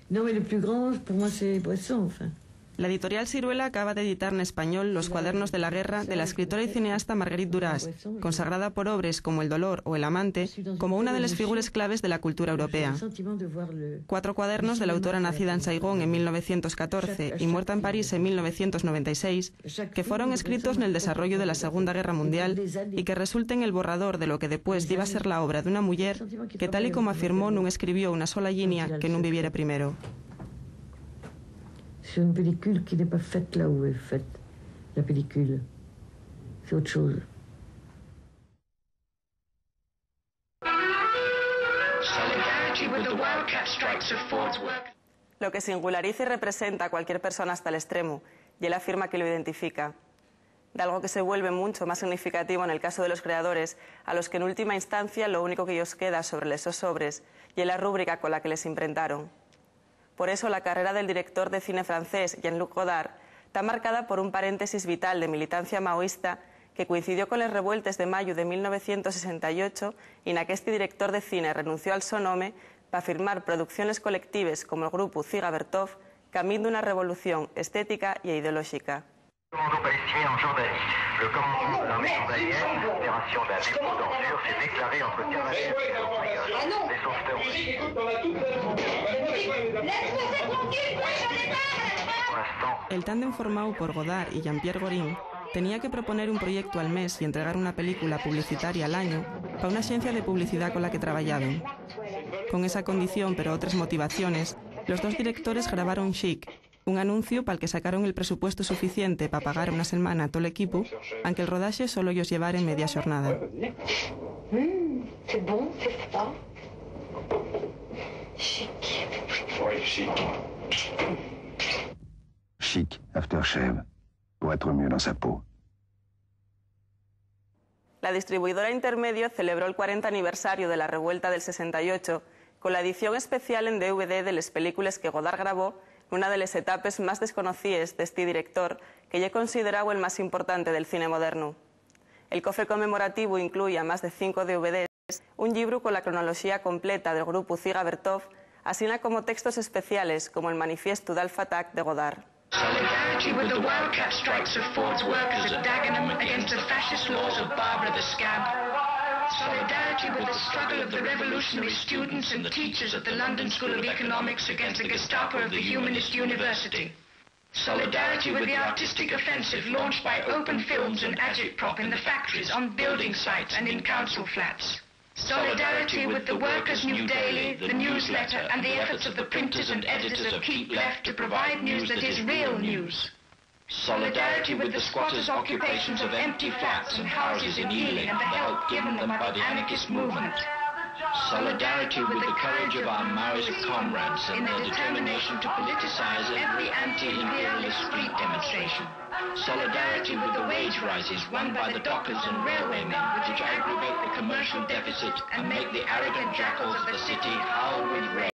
Non, mais le plus grand, pour moi, c'est Bresson, enfin. La editorial Siruela acaba de editar en español Los cuadernos de la guerra de la escritora y cineasta Marguerite Duras, consagrada por obras como El dolor o El amante como una de las figuras claves de la cultura europea. 4 cuadernos de la autora nacida en Saigón en 1914 y muerta en París en 1996, que fueron escritos en el desarrollo de la Segunda Guerra Mundial y que resulten el borrador de lo que después iba a ser la obra de una mujer que, tal y como afirmó, no escribió una sola línea que no viviera primero. C'est une pellicule qui n'est pas faite là où est faite la pellicule. C'est autre chose. Lo que singulariza y representa a cualquier persona hasta el extremo, y él afirma que lo identifica. De algo que se vuelve mucho más significativo en el caso de los creadores, a los que en última instancia lo único que ellos queda sobre esos sobres y es la rúbrica con la que les imprentaron. Por eso la carrera del director de cine francés Jean-Luc Godard está marcada por un paréntesis vital de militancia maoísta que coincidió con las revueltas de mayo de 1968 y en la que este director de cine renunció al seu nome para firmar producciones colectivas como el grupo Ziga Vertov, camino de una revolución estética y ideológica. Le commandement de l'armée journalière, l'opération de la dépôt d'ordures s'est déclaré entre Carnatic et les sauveteurs aussi. El tándem formado por Godard y Jean-Pierre Gorin tenía que proponer un proyecto al mes y entregar una película publicitaria al año para una agencia de publicidad con la que trabajaban. Con esa condición, pero otras motivaciones, los dos directores grabaron Chic, un anuncio para el que sacaron el presupuesto suficiente para pagar una semana a todo el equipo, aunque el rodaje solo ellos llevara en media jornada. C'est bon, c'est froid. Chic. Oui, chic. Chic, aftershave, pour être mieux dans sa peau. La distribuidora Intermedio celebró el 40 aniversario de la revuelta del 68 con la edición especial en DVD de las películas que Godard grabó, una de las etapas más desconocidas de este director, que ya considerado el más importante del cine moderno. El cofre conmemorativo incluye, a más de 5 DVDs, un libro con la cronología completa del grupo Ziga Vertov, así como textos especiales como el Manifiesto d'Al-Fatah de Godard. Solidarity with the wildcat strikes of Ford's workers at Dagenham against the fascist laws of Barbara the Scab. Solidarity with the struggle of the revolutionary students and teachers at the London School of Economics against the Gestapo of the Humanist University. Solidarity with the artistic offensive launched by Open Films and Agitprop in the factories, on building sites and in council flats. Solidarity with the Workers' New Daily, the newsletter, and the efforts of the printers and editors of Keep Left to provide news that is real news. Solidarity with the squatters' occupations of empty flats and houses in Ealing and the help given them by the anarchist movement. Solidarity with the courage of our Maoist comrades in their determination to politicize every anti-imperialist street demonstration. Solidarity with the wage rises won by the dockers and railwaymen, which aggravate the commercial deficit and make the arrogant jackals of the city howl with rage.